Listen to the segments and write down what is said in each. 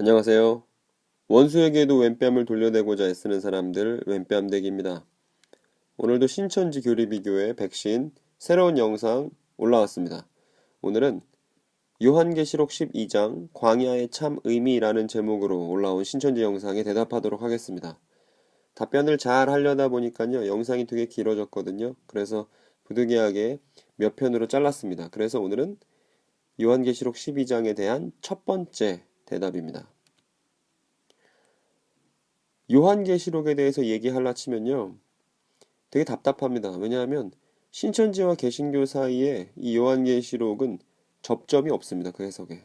안녕하세요. 원수에게도 왼뺨을 돌려대고자 애쓰는 사람들 왼뺨대기입니다. 오늘도 신천지 교리비교의 백신 새로운 영상 올라왔습니다. 오늘은 요한계시록 12장 광야의 참 의미라는 제목으로 올라온 신천지 영상에 대답하도록 하겠습니다. 답변을 잘 하려다 보니까요, 영상이 되게 길어졌거든요. 그래서 부득이하게 몇 편으로 잘랐습니다. 그래서 오늘은 요한계시록 12장에 대한 첫 번째 대답입니다. 요한계시록에 대해서 얘기하려 치면요, 되게 답답합니다. 왜냐하면 신천지와 개신교 사이에 이 요한계시록은 접점이 없습니다. 그 해석에.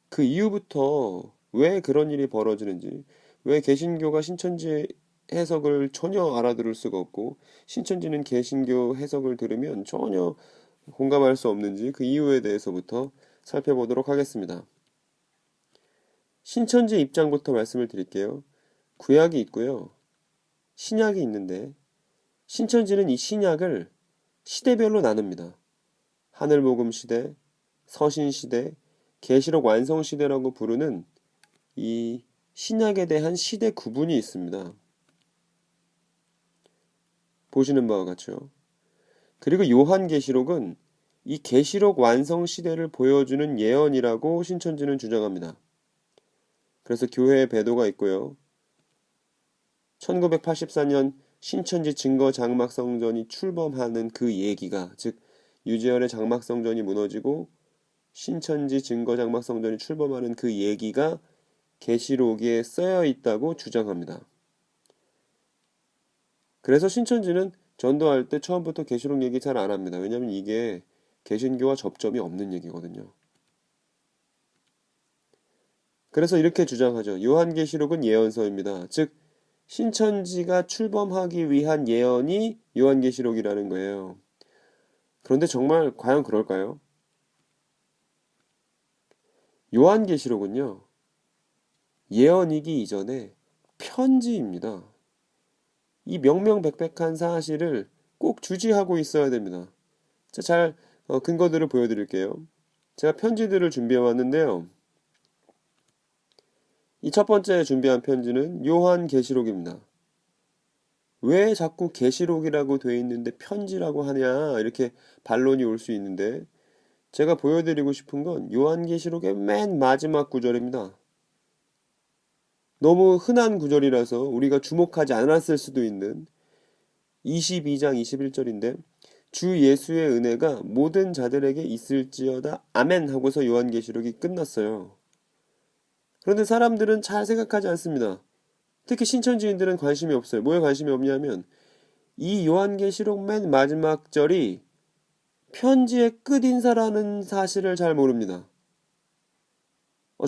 그 이후부터 왜 그런 일이 벌어지는지, 왜 개신교가 신천지 해석을 전혀 알아들을 수가 없고 신천지는 개신교 해석을 들으면 전혀 공감할 수 없는지 그 이유에 대해서부터 살펴보도록 하겠습니다. 신천지 입장부터 말씀을 드릴게요. 구약이 있고요. 신약이 있는데 신천지는 이 신약을 시대별로 나눕니다. 하늘복음 시대, 서신 시대, 계시록 완성 시대라고 부르는 이 신약에 대한 시대 구분이 있습니다. 보시는 바와 같죠. 그리고 요한계시록은 이 계시록 완성 시대를 보여주는 예언이라고 신천지는 주장합니다. 그래서 교회의 배도가 있고요. 1984년 신천지 증거 장막성전이 출범하는 그 얘기가, 즉 유재열의 장막성전이 무너지고 신천지 증거 장막성전이 출범하는 그 얘기가 계시록에 쓰여 있다고 주장합니다. 그래서 신천지는 전도할 때 처음부터 계시록 얘기 잘 안 합니다. 왜냐하면 이게 개신교와 접점이 없는 얘기거든요. 그래서 이렇게 주장하죠. 요한계시록은 예언서입니다. 즉 신천지가 출범하기 위한 예언이 요한계시록이라는 거예요. 그런데 정말 과연 그럴까요? 요한계시록은요, 예언이기 이전에 편지입니다. 이 명명백백한 사실을 꼭 주지하고 있어야 됩니다. 잘 근거들을 보여드릴게요. 제가 편지들을 준비해 왔는데요. 이 첫 번째 준비한 편지는 요한계시록입니다. 왜 자꾸 계시록이라고 돼 있는데 편지라고 하냐, 이렇게 반론이 올 수 있는데 제가 보여드리고 싶은 건 요한계시록의 맨 마지막 구절입니다. 너무 흔한 구절이라서 우리가 주목하지 않았을 수도 있는 22장 21절인데 주 예수의 은혜가 모든 자들에게 있을지어다 아멘 하고서 요한계시록이 끝났어요. 그런데 사람들은 잘 생각하지 않습니다. 특히 신천지인들은 관심이 없어요. 뭐에 관심이 없냐면 이 요한계시록 맨 마지막 절이 편지의 끝인사라는 사실을 잘 모릅니다.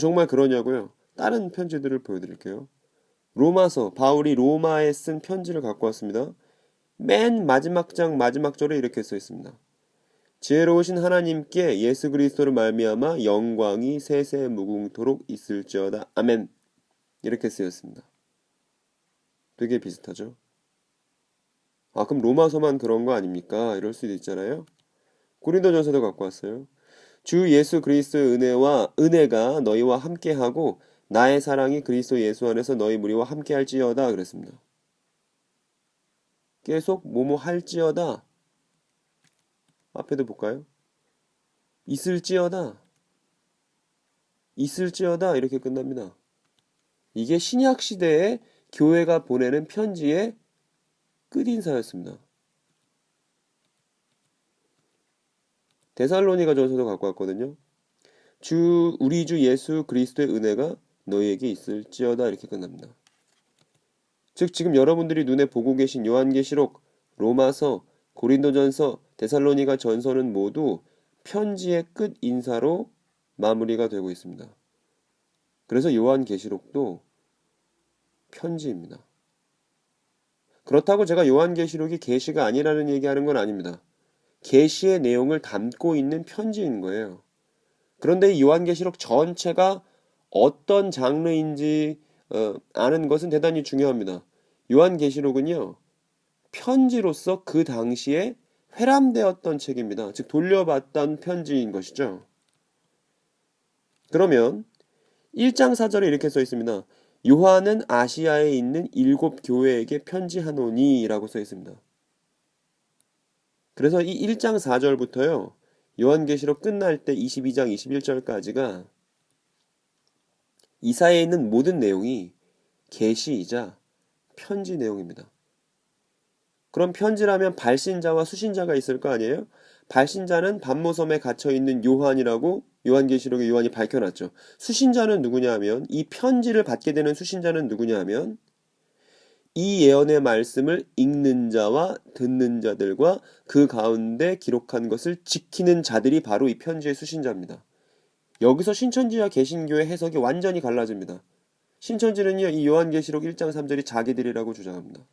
정말 그러냐고요? 다른 편지들을 보여드릴게요. 로마서, 바울이 로마에 쓴 편지를 갖고 왔습니다. 맨 마지막 장 마지막 절에 이렇게 써 있습니다. 지혜로우신 하나님께 예수 그리스도로 말미암아 영광이 세세 무궁토록 있을지어다. 아멘. 이렇게 쓰였습니다. 되게 비슷하죠? 그럼 로마서만 그런 거 아닙니까? 이럴 수도 있잖아요. 고린도전서도 갖고 왔어요. 주 예수 그리스도의 은혜가 너희와 함께하고 나의 사랑이 그리스도 예수 안에서 너희 무리와 함께할지어다 그랬습니다. 계속 뭐뭐 할지어다. 앞에도 볼까요? 있을지어다. 있을지어다 이렇게 끝납니다. 이게 신약 시대에 교회가 보내는 편지의 끝인사였습니다. 데살로니가전서도 갖고 왔거든요. 우리 주 예수 그리스도의 은혜가 너희에게 있을지어다 이렇게 끝납니다. 즉 지금 여러분들이 눈에 보고 계신 요한계시록, 로마서, 고린도전서, 데살로니가 전서는 모두 편지의 끝 인사로 마무리가 되고 있습니다. 그래서 요한계시록도 편지입니다. 그렇다고 제가 요한계시록이 계시가 아니라는 얘기하는 건 아닙니다. 계시의 내용을 담고 있는 편지인 거예요. 그런데 이 요한계시록 전체가 어떤 장르인지 아는 것은 대단히 중요합니다. 요한계시록은요, 편지로서 그 당시에 회람되었던 책입니다. 즉 돌려받던 편지인 것이죠. 그러면 1장 4절에 이렇게 써 있습니다. 요한은 아시아에 있는 7교회에게 편지하노니 라고 써 있습니다. 그래서 이 1장 4절부터요. 요한계시록 끝날 때 22장 21절까지가 이사야에 있는 모든 내용이 계시이자 편지 내용입니다. 그럼 편지라면 발신자와 수신자가 있을 거 아니에요? 발신자는 반모섬에 갇혀있는 요한이라고 요한계시록에 요한이 밝혀놨죠. 수신자는 누구냐 하면, 이 편지를 받게 되는 수신자는 누구냐 하면 이 예언의 말씀을 읽는 자와 듣는 자들과 그 가운데 기록한 것을 지키는 자들이 바로 이 편지의 수신자입니다. 여기서 신천지와 개신교의 해석이 완전히 갈라집니다. 신천지는요, 이 요한계시록 1장 3절이 자기들이라고 주장합니다.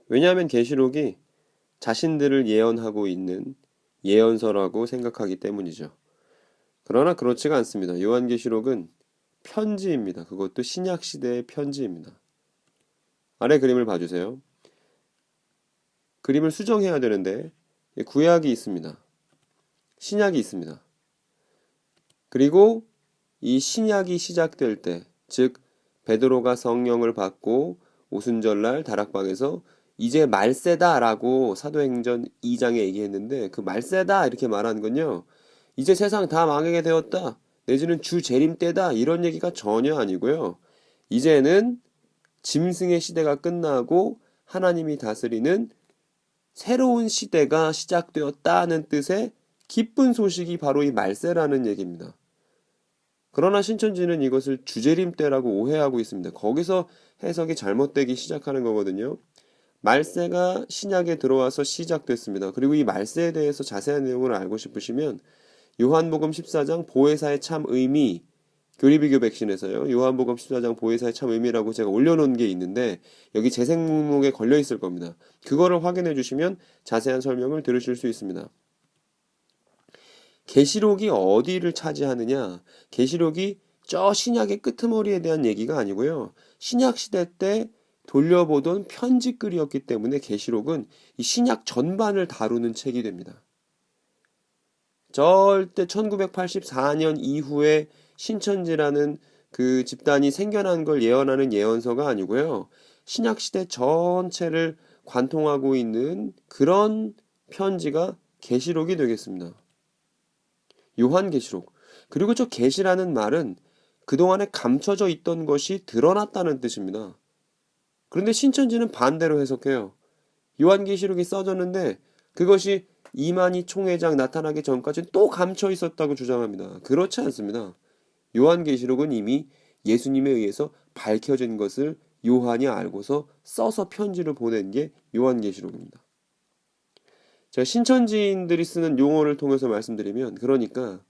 왜냐하면 계시록이 자신들을 예언하고 있는 예언서라고 생각하기 때문이죠. 그러나 그렇지가 않습니다. 요한계시록은 편지입니다. 그것도 신약시대의 편지입니다. 아래 그림을 봐주세요. 그림을 수정해야 되는데 구약이 있습니다. 신약이 있습니다. 그리고 이 신약이 시작될 때, 즉 베드로가 성령을 받고 오순절날 다락방에서 이제 말세다라고 사도행전 2장에 얘기했는데, 그 말세다 이렇게 말하는 건요, 이제 세상 다 망하게 되었다, 내지는 주 재림 때다, 이런 얘기가 전혀 아니고요. 이제는 짐승의 시대가 끝나고 하나님이 다스리는 새로운 시대가 시작되었다는 뜻의 기쁜 소식이 바로 이 말세라는 얘기입니다. 그러나 신천지는 이것을 주재림 때라고 오해하고 있습니다. 거기서 해석이 잘못되기 시작하는 거거든요. 말세가 신약에 들어와서 시작됐습니다. 그리고 이 말세에 대해서 자세한 내용을 알고 싶으시면 요한복음 14장 보혜사의 참 의미, 교리비교 백신에서요, 요한복음 14장 보혜사의 참 의미라고 제가 올려놓은 게 있는데 여기 재생 목록에 걸려 있을 겁니다. 그거를 확인해 주시면 자세한 설명을 들으실 수 있습니다. 계시록이 어디를 차지하느냐? 계시록이 저 신약의 끄트머리에 대한 얘기가 아니고요. 신약 시대 때 돌려보던 편지글이었기 때문에 계시록은 이 신약 전반을 다루는 책이 됩니다. 절대 1984년 이후에 신천지라는 그 집단이 생겨난 걸 예언하는 예언서가 아니고요. 신약 시대 전체를 관통하고 있는 그런 편지가 계시록이 되겠습니다. 요한계시록. 그리고 저 계시라는 말은 그동안에 감춰져 있던 것이 드러났다는 뜻입니다. 그런데 신천지는 반대로 해석해요. 요한계시록이 써졌는데 그것이 이만희 총회장 나타나기 전까지는 또 감춰 있었다고 주장합니다. 그렇지 않습니다. 요한계시록은 이미 예수님에 의해서 밝혀진 것을 요한이 알고서 써서 편지를 보낸 게 요한계시록입니다. 제가 신천지인들이 쓰는 용어를 통해서 말씀드리면, 그러니까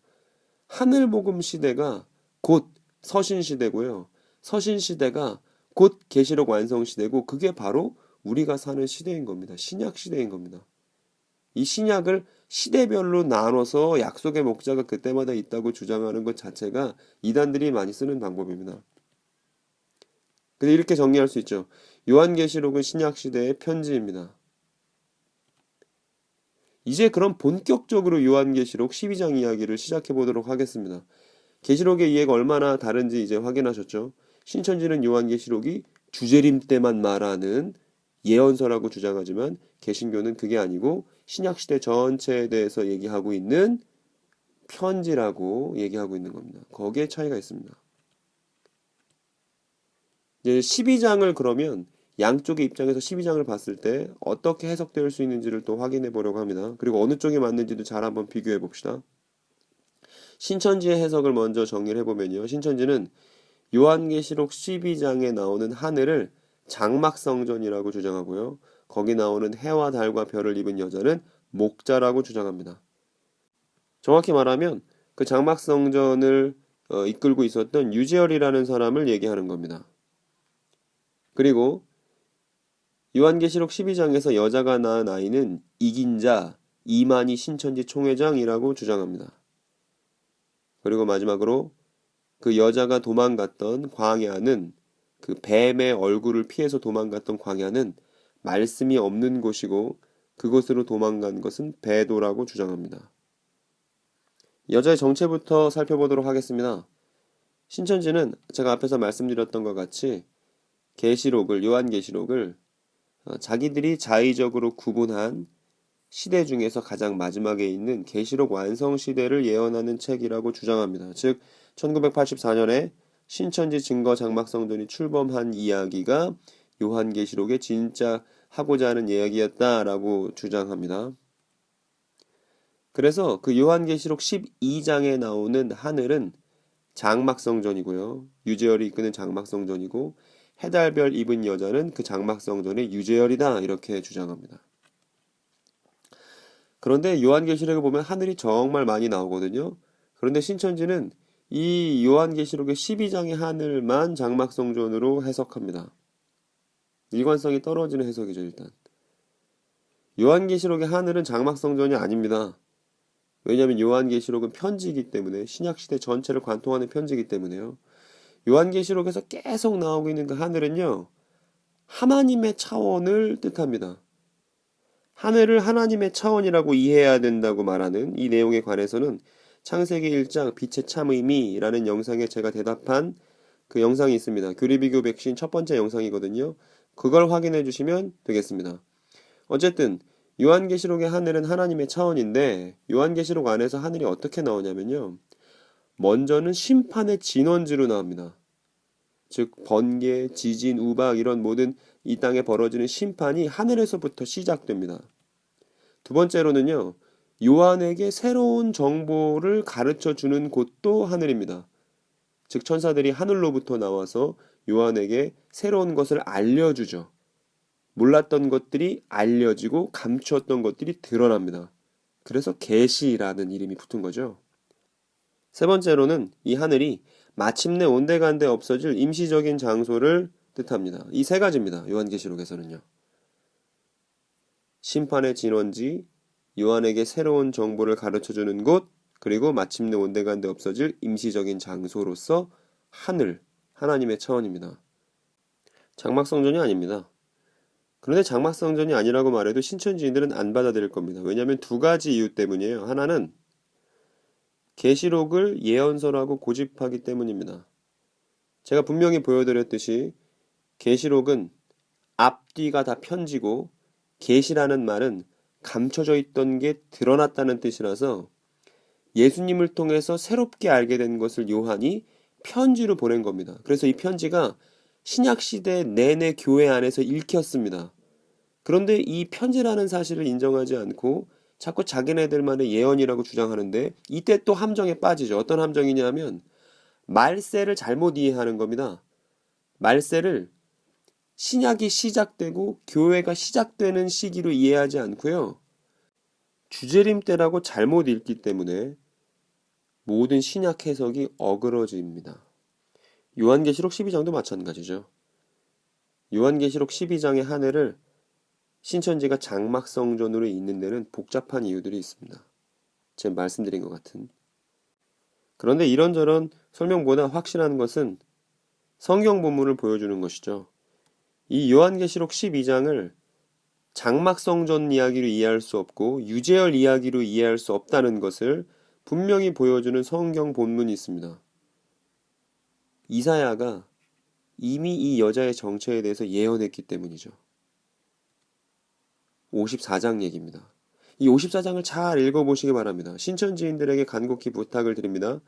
하늘복음 시대가 곧 서신시대고요. 서신시대가 곧 계시록 완성시대고, 그게 바로 우리가 사는 시대인 겁니다. 신약시대인 겁니다. 이 신약을 시대별로 나눠서 약속의 목자가 그때마다 있다고 주장하는 것 자체가 이단들이 많이 쓰는 방법입니다. 근데 이렇게 정리할 수 있죠. 요한계시록은 신약시대의 편지입니다. 이제 그럼 본격적으로 요한계시록 12장 이야기를 시작해 보도록 하겠습니다. 계시록의 이해가 얼마나 다른지 이제 확인하셨죠? 신천지는 요한계시록이 주재림 때만 말하는 예언서라고 주장하지만 개신교는 그게 아니고 신약시대 전체에 대해서 얘기하고 있는 편지라고 얘기하고 있는 겁니다. 거기에 차이가 있습니다. 이제 12장을 그러면 양쪽의 입장에서 12장을 봤을 때 어떻게 해석될 수 있는지를 또 확인해 보려고 합니다. 그리고 어느 쪽이 맞는지도 잘 한번 비교해 봅시다. 신천지의 해석을 먼저 정리를 해보면요. 신천지는 요한계시록 12장에 나오는 하늘을 장막성전이라고 주장하고요. 거기 나오는 해와 달과 별을 입은 여자는 목자라고 주장합니다. 정확히 말하면 그 장막성전을 이끌고 있었던 유재열이라는 사람을 얘기하는 겁니다. 그리고 요한계시록 12장에서 여자가 낳은 아이는 이긴 자 이만희 신천지 총회장이라고 주장합니다. 그리고 마지막으로 그 여자가 도망갔던 광야는, 그 뱀의 얼굴을 피해서 도망갔던 광야는 말씀이 없는 곳이고 그곳으로 도망간 것은 배도라고 주장합니다. 여자의 정체부터 살펴보도록 하겠습니다. 신천지는 제가 앞에서 말씀드렸던 것 같이 계시록을 요한계시록을 자기들이 자의적으로 구분한 시대 중에서 가장 마지막에 있는 계시록 완성 시대를 예언하는 책이라고 주장합니다. 즉 1984년에 신천지 증거 장막성전이 출범한 이야기가 요한계시록에 진짜 하고자 하는 이야기였다라고 주장합니다. 그래서 그 요한계시록 12장에 나오는 하늘은 장막성전이고요. 유재열이 이끄는 장막성전이고 해달별 입은 여자는 그 장막성전의 유재열이다 이렇게 주장합니다. 그런데 요한계시록에 보면 하늘이 정말 많이 나오거든요. 그런데 신천지는 이 요한계시록의 12장의 하늘만 장막성전으로 해석합니다. 일관성이 떨어지는 해석이죠, 일단. 요한계시록의 하늘은 장막성전이 아닙니다. 왜냐하면 요한계시록은 편지이기 때문에 신약시대 전체를 관통하는 편지이기 때문에요. 요한계시록에서 계속 나오고 있는 그 하늘은요. 하나님의 차원을 뜻합니다. 하늘을 하나님의 차원이라고 이해해야 된다고 말하는 이 내용에 관해서는 창세기 1장 빛의 참 의미라는 영상에 제가 대답한 그 영상이 있습니다. 교리비교 백신 첫 번째 영상이거든요. 그걸 확인해 주시면 되겠습니다. 어쨌든 요한계시록의 하늘은 하나님의 차원인데 요한계시록 안에서 하늘이 어떻게 나오냐면요. 먼저는 심판의 진원지로 나옵니다. 즉 번개, 지진, 우박 이런 모든 이 땅에 벌어지는 심판이 하늘에서부터 시작됩니다. 두 번째로는요. 요한에게 새로운 정보를 가르쳐 주는 곳도 하늘입니다. 즉 천사들이 하늘로부터 나와서 요한에게 새로운 것을 알려주죠. 몰랐던 것들이 알려지고 감추었던 것들이 드러납니다. 그래서 계시라는 이름이 붙은 거죠. 세 번째로는 이 하늘이 마침내 온데간데 없어질 임시적인 장소를 뜻합니다. 이 세 가지입니다. 요한계시록에서는요. 심판의 진원지, 요한에게 새로운 정보를 가르쳐주는 곳, 그리고 마침내 온데간데 없어질 임시적인 장소로서 하늘, 하나님의 차원입니다. 장막성전이 아닙니다. 그런데 장막성전이 아니라고 말해도 신천지인들은 안 받아들일 겁니다. 왜냐하면 두 가지 이유 때문이에요. 하나는 계시록을 예언서라고 고집하기 때문입니다. 제가 분명히 보여드렸듯이 계시록은 앞뒤가 다 편지고 계시라는 말은 감춰져 있던 게 드러났다는 뜻이라서 예수님을 통해서 새롭게 알게 된 것을 요한이 편지로 보낸 겁니다. 그래서 이 편지가 신약시대 내내 교회 안에서 읽혔습니다. 그런데 이 편지라는 사실을 인정하지 않고 자꾸 자기네들만의 예언이라고 주장하는데 이때 또 함정에 빠지죠. 어떤 함정이냐면 말세를 잘못 이해하는 겁니다. 말세를 신약이 시작되고 교회가 시작되는 시기로 이해하지 않고요. 주재림 때라고 잘못 읽기 때문에 모든 신약 해석이 어그러집니다. 요한계시록 12장도 마찬가지죠. 요한계시록 12장의 하늘을 신천지가 장막성전으로 잇는 데는 복잡한 이유들이 있습니다. 제가 말씀드린 것 같은. 그런데 이런저런 설명보다 확실한 것은 성경 본문을 보여주는 것이죠. 이 요한계시록 12장을 장막성전 이야기로 이해할 수 없고 유재열 이야기로 이해할 수 없다는 것을 분명히 보여주는 성경 본문이 있습니다. 이사야가 이미 이 여자의 정체에 대해서 예언했기 때문이죠. 54장 얘기입니다. 이 54장을 잘 읽어보시기 바랍니다. 신천지인들에게 간곡히 부탁을 드립니다.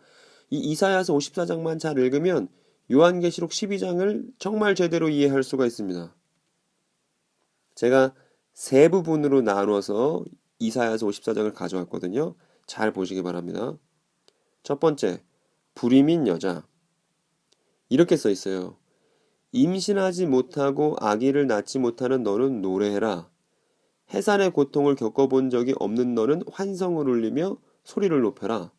이 이사야서 54장만 잘 읽으면 요한계시록 12장을 정말 제대로 이해할 수가 있습니다. 제가 세 부분으로 나누어서 이사야서 54장을 가져왔거든요. 잘 보시기 바랍니다. 첫 번째, 불임인 여자. 이렇게 써 있어요. 임신하지 못하고 아기를 낳지 못하는 너는 노래해라. 해산의 고통을 겪어본 적이 없는 너는 환성을 울리며 소리를 높여라.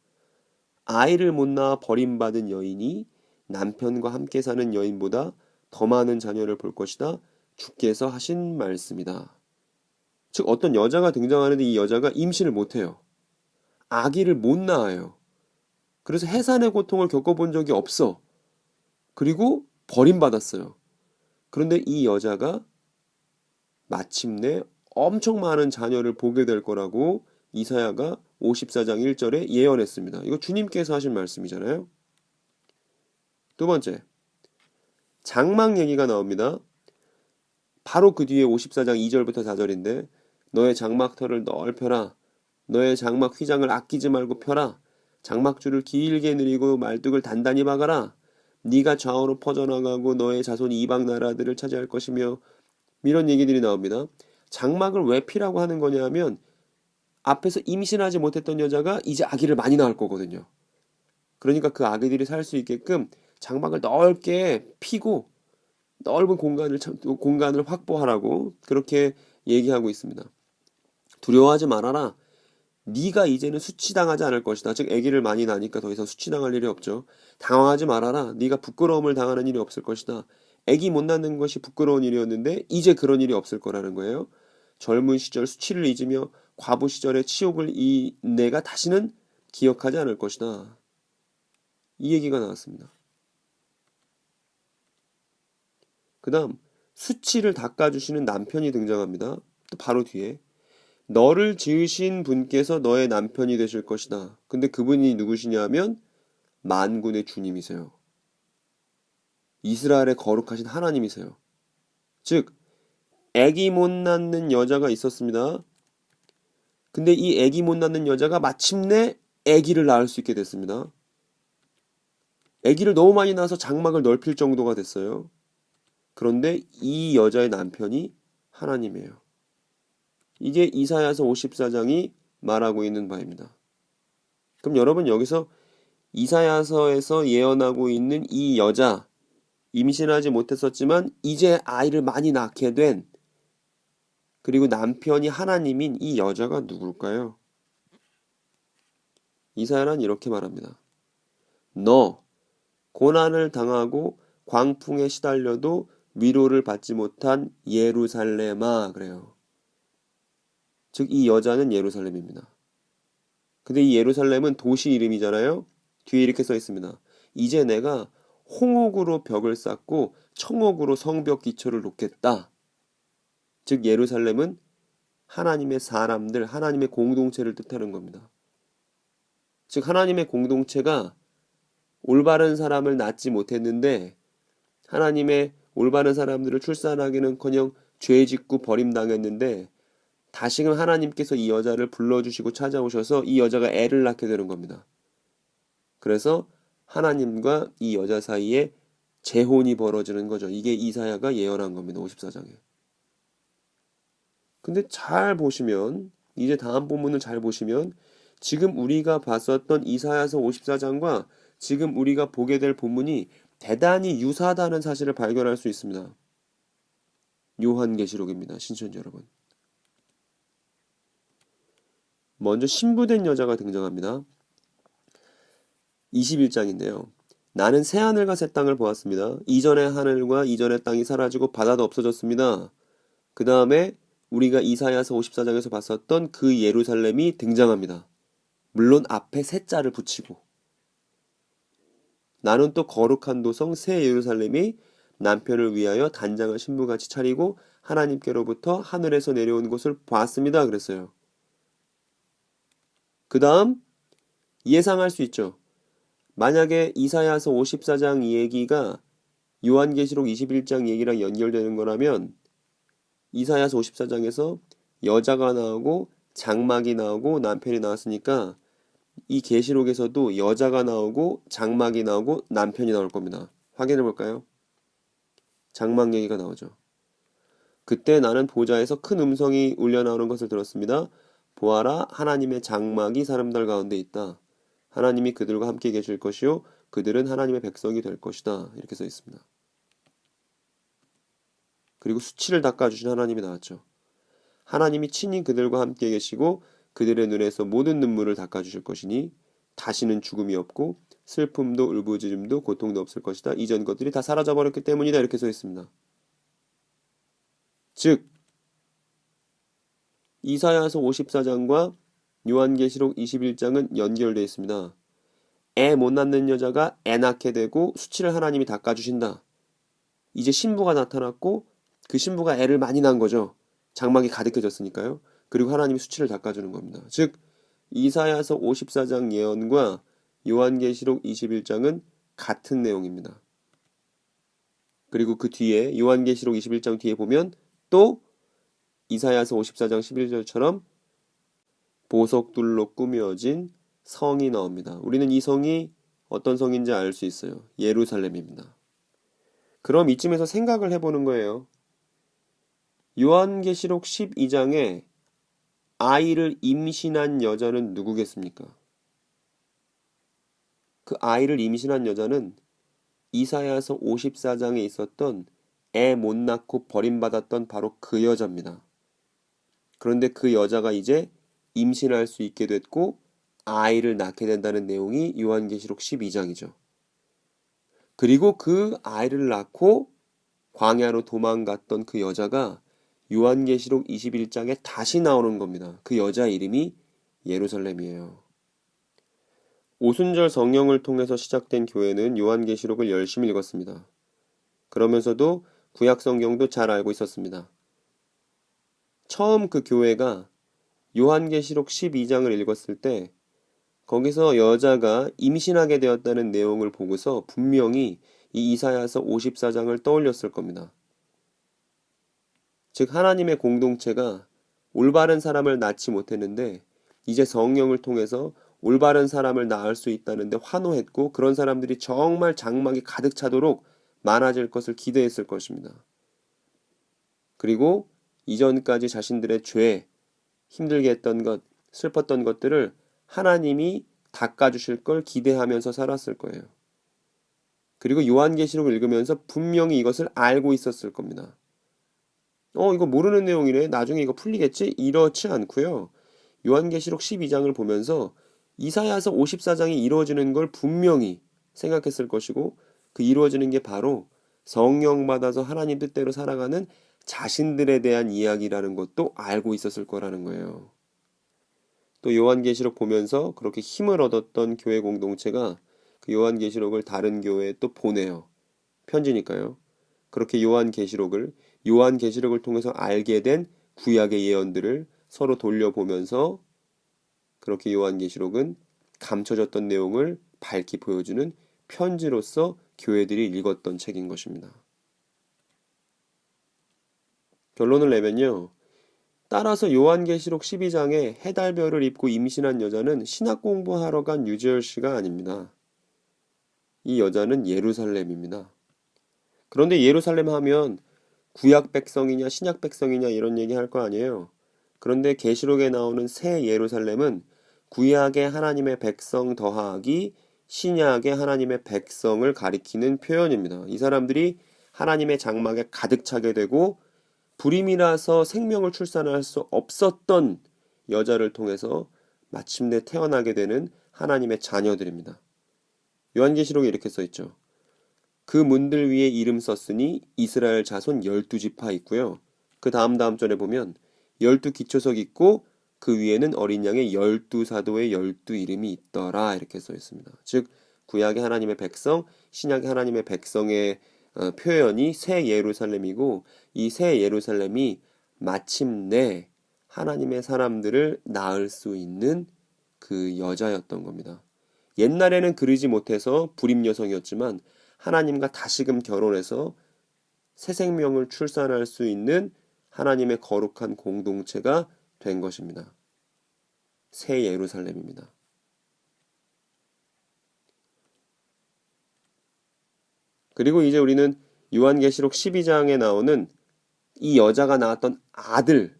아이를 못 낳아 버림받은 여인이 남편과 함께 사는 여인보다 더 많은 자녀를 볼 것이다. 주께서 하신 말씀이다. 즉 어떤 여자가 등장하는데 이 여자가 임신을 못해요. 아기를 못 낳아요. 그래서 해산의 고통을 겪어본 적이 없어. 그리고 버림받았어요. 그런데 이 여자가 마침내 엄청 많은 자녀를 보게 될 거라고 이사야가 54장 1절에 예언했습니다. 이거 주님께서 하신 말씀이잖아요. 두 번째, 장막 얘기가 나옵니다. 바로 그 뒤에 54장 2절부터 4절인데 너의 장막터를 넓혀라. 너의 장막 휘장을 아끼지 말고 펴라. 장막줄을 길게 늘이고 말뚝을 단단히 박아라. 네가 좌우로 퍼져나가고 너의 자손이 이방 나라들을 차지할 것이며 이런 얘기들이 나옵니다. 장막을 왜 피라고 하는 거냐 하면 앞에서 임신하지 못했던 여자가 이제 아기를 많이 낳을 거거든요. 그러니까 그 아기들이 살 수 있게끔 장막을 넓게 피고 넓은 공간을 확보하라고 그렇게 얘기하고 있습니다. 두려워하지 말아라. 네가 이제는 수치당하지 않을 것이다. 즉 아기를 많이 낳으니까 더 이상 수치당할 일이 없죠. 당황하지 말아라. 네가 부끄러움을 당하는 일이 없을 것이다. 아기 못 낳는 것이 부끄러운 일이었는데 이제 그런 일이 없을 거라는 거예요. 젊은 시절 수치를 잊으며 과부 시절의 치욕을 내가 다시는 기억하지 않을 것이다. 이 얘기가 나왔습니다. 그 다음 수치를 닦아주시는 남편이 등장합니다. 또 바로 뒤에 너를 지으신 분께서 너의 남편이 되실 것이다. 근데 그분이 누구시냐 하면 만군의 주님이세요. 이스라엘의 거룩하신 하나님이세요. 즉 아기 못 낳는 여자가 있었습니다. 근데 이 아기 못 낳는 여자가 마침내 아기를 낳을 수 있게 됐습니다. 아기를 너무 많이 낳아서 장막을 넓힐 정도가 됐어요. 그런데 이 여자의 남편이 하나님이에요. 이게 이사야서 54장이 말하고 있는 바입니다. 그럼 여러분 여기서 이사야서에서 예언하고 있는 이 여자, 임신하지 못했었지만 이제 아이를 많이 낳게 된 그리고 남편이 하나님인 이 여자가 누굴까요? 이사야는 이렇게 말합니다. 너 고난을 당하고 광풍에 시달려도 위로를 받지 못한 예루살렘아 그래요. 즉 이 여자는 예루살렘입니다. 근데 이 예루살렘은 도시 이름이잖아요. 뒤에 이렇게 써 있습니다. 이제 내가 홍옥으로 벽을 쌓고 청옥으로 성벽 기초를 놓겠다. 즉 예루살렘은 하나님의 사람들, 하나님의 공동체를 뜻하는 겁니다. 즉 하나님의 공동체가 올바른 사람을 낳지 못했는데 하나님의 올바른 사람들을 출산하기는커녕 죄 짓고 버림당했는데 다시금 하나님께서 이 여자를 불러주시고 찾아오셔서 이 여자가 애를 낳게 되는 겁니다. 그래서 하나님과 이 여자 사이에 재혼이 벌어지는 거죠. 이게 이사야가 예언한 겁니다. 54장에. 근데 잘 보시면 이제 다음 본문을 잘 보시면 지금 우리가 봤었던 이사야서 54장과 지금 우리가 보게 될 본문이 대단히 유사하다는 사실을 발견할 수 있습니다. 요한계시록입니다. 신천지 여러분. 먼저 신부된 여자가 등장합니다. 21장인데요. 나는 새하늘과 새 땅을 보았습니다. 이전의 하늘과 이전의 땅이 사라지고 바다도 없어졌습니다. 그 다음에 우리가 이사야서 54장에서 봤었던 그 예루살렘이 등장합니다. 물론 앞에 새 자를 붙이고 나는 또 거룩한 도성 새 예루살렘이 남편을 위하여 단장을 신부같이 차리고 하나님께로부터 하늘에서 내려온 것을 보았습니다. 그랬어요. 그 다음 예상할 수 있죠. 만약에 이사야서 54장 이 얘기가 요한계시록 21장 얘기랑 연결되는 거라면 이사야서 54장에서 여자가 나오고 장막이 나오고 남편이 나왔으니까 이 계시록에서도 여자가 나오고 장막이 나오고 남편이 나올 겁니다. 확인해 볼까요? 장막 얘기가 나오죠. 그때 나는 보좌에서 큰 음성이 울려 나오는 것을 들었습니다. 보아라, 하나님의 장막이 사람들 가운데 있다. 하나님이 그들과 함께 계실 것이요 그들은 하나님의 백성이 될 것이다. 이렇게 써 있습니다. 그리고 수치를 닦아주신 하나님이 나왔죠. 하나님이 친히 그들과 함께 계시고 그들의 눈에서 모든 눈물을 닦아주실 것이니 다시는 죽음이 없고 슬픔도 울부짖음도 고통도 없을 것이다. 이전 것들이 다 사라져버렸기 때문이다. 이렇게 써 있습니다. 즉 이사야서 54장과 요한계시록 21장은 연결되어 있습니다. 애 못 낳는 여자가 애 낳게 되고 수치를 하나님이 닦아주신다. 이제 신부가 나타났고 그 신부가 애를 많이 낳은 거죠. 장막이 가득해졌으니까요. 그리고 하나님이 수치를 닦아주는 겁니다. 즉 이사야서 54장 예언과 요한계시록 21장은 같은 내용입니다. 그리고 그 뒤에 요한계시록 21장 뒤에 보면 또 이사야서 54장 11절처럼 보석들로 꾸며진 성이 나옵니다. 우리는 이 성이 어떤 성인지 알 수 있어요. 예루살렘입니다. 그럼 이쯤에서 생각을 해보는 거예요. 요한계시록 12장에 아이를 임신한 여자는 누구겠습니까? 그 아이를 임신한 여자는 이사야서 54장에 있었던 애 못 낳고 버림받았던 바로 그 여자입니다. 그런데 그 여자가 이제 임신할 수 있게 됐고 아이를 낳게 된다는 내용이 요한계시록 12장이죠. 그리고 그 아이를 낳고 광야로 도망갔던 그 여자가 요한계시록 21장에 다시 나오는 겁니다. 그 여자 이름이 예루살렘이에요. 오순절 성령을 통해서 시작된 교회는 요한계시록을 열심히 읽었습니다. 그러면서도 구약 성경도 잘 알고 있었습니다. 처음 그 교회가 요한계시록 12장을 읽었을 때 거기서 여자가 임신하게 되었다는 내용을 보고서 분명히 이 이사야서 54장을 떠올렸을 겁니다. 즉 하나님의 공동체가 올바른 사람을 낳지 못했는데 이제 성령을 통해서 올바른 사람을 낳을 수 있다는데 환호했고 그런 사람들이 정말 장막이 가득 차도록 많아질 것을 기대했을 것입니다. 그리고 이전까지 자신들의 죄, 힘들게 했던 것, 슬펐던 것들을 하나님이 닦아주실 걸 기대하면서 살았을 거예요. 그리고 요한계시록을 읽으면서 분명히 이것을 알고 있었을 겁니다. 이거 모르는 내용이네. 나중에 이거 풀리겠지? 이렇지 않고요. 요한계시록 12장을 보면서 이사야서 54장이 이루어지는 걸 분명히 생각했을 것이고 그 이루어지는 게 바로 성령 받아서 하나님 뜻대로 살아가는 자신들에 대한 이야기라는 것도 알고 있었을 거라는 거예요. 또 요한계시록 보면서 그렇게 힘을 얻었던 교회 공동체가 그 요한계시록을 다른 교회에 또 보내요. 편지니까요. 그렇게 요한계시록을 통해서 알게 된 구약의 예언들을 서로 돌려보면서 그렇게 요한계시록은 감춰졌던 내용을 밝히 보여주는 편지로서 교회들이 읽었던 책인 것입니다. 결론을 내면요. 따라서 요한계시록 12장에 해달별을 입고 임신한 여자는 신학 공부하러 간 유재열 씨가 아닙니다. 이 여자는 예루살렘입니다. 그런데 예루살렘 하면 구약 백성이냐 신약 백성이냐 이런 얘기 할 거 아니에요. 그런데 계시록에 나오는 새 예루살렘은 구약의 하나님의 백성 더하기 신약의 하나님의 백성을 가리키는 표현입니다. 이 사람들이 하나님의 장막에 가득 차게 되고 불임이라서 생명을 출산할 수 없었던 여자를 통해서 마침내 태어나게 되는 하나님의 자녀들입니다. 요한계시록에 이렇게 써있죠. 그 문들 위에 이름 썼으니 이스라엘 자손 12지파 있고요. 그 다음 절에 보면 12기초석 있고 그 위에는 어린 양의 12사도의 12이름이 있더라 이렇게 써 있습니다. 즉 구약의 하나님의 백성, 신약의 하나님의 백성의 표현이 새 예루살렘이고 이 새 예루살렘이 마침내 하나님의 사람들을 낳을 수 있는 그 여자였던 겁니다. 옛날에는 그러지 못해서 불임 여성이었지만 하나님과 다시금 결혼해서 새 생명을 출산할 수 있는 하나님의 거룩한 공동체가 된 것입니다. 새 예루살렘입니다. 그리고 이제 우리는 요한계시록 12장에 나오는 이 여자가 낳았던 아들,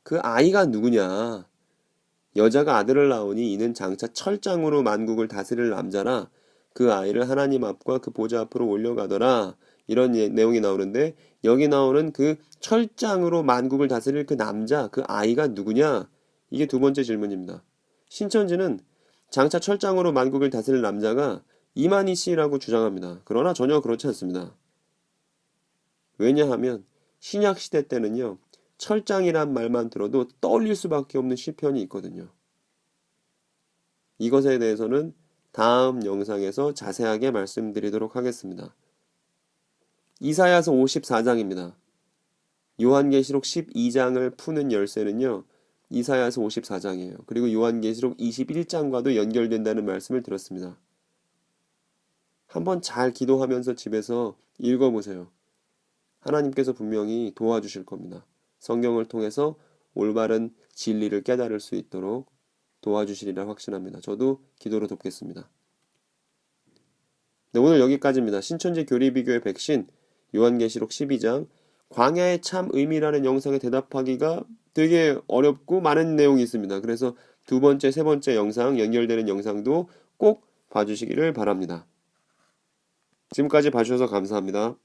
그 아이가 누구냐? 여자가 아들을 낳으니 이는 장차 철장으로 만국을 다스릴 남자라 그 아이를 하나님 앞과 그 보좌 앞으로 올려가더라. 이런 내용이 나오는데 여기 나오는 그 철장으로 만국을 다스릴 그 남자, 그 아이가 누구냐? 이게 두 번째 질문입니다. 신천지는 장차 철장으로 만국을 다스릴 남자가 이만희 씨라고 주장합니다. 그러나 전혀 그렇지 않습니다. 왜냐하면 신약 시대 때는요. 철장이란 말만 들어도 떠올릴 수밖에 없는 시편이 있거든요. 이것에 대해서는 다음 영상에서 자세하게 말씀드리도록 하겠습니다. 이사야서 54장입니다. 요한계시록 12장을 푸는 열쇠는요. 이사야서 54장이에요. 그리고 요한계시록 21장과도 연결된다는 말씀을 들었습니다. 한번 잘 기도하면서 집에서 읽어보세요. 하나님께서 분명히 도와주실 겁니다. 성경을 통해서 올바른 진리를 깨달을 수 있도록 도와주시리라 확신합니다. 저도 기도로 돕겠습니다. 네, 오늘 여기까지입니다. 신천지 교리 비교의 백신 요한계시록 12장 광야의 참 의미라는 영상에 대답하기가 되게 어렵고 많은 내용이 있습니다. 그래서 두 번째, 세 번째 영상 연결되는 영상도 꼭 봐주시기를 바랍니다. 지금까지 봐주셔서 감사합니다.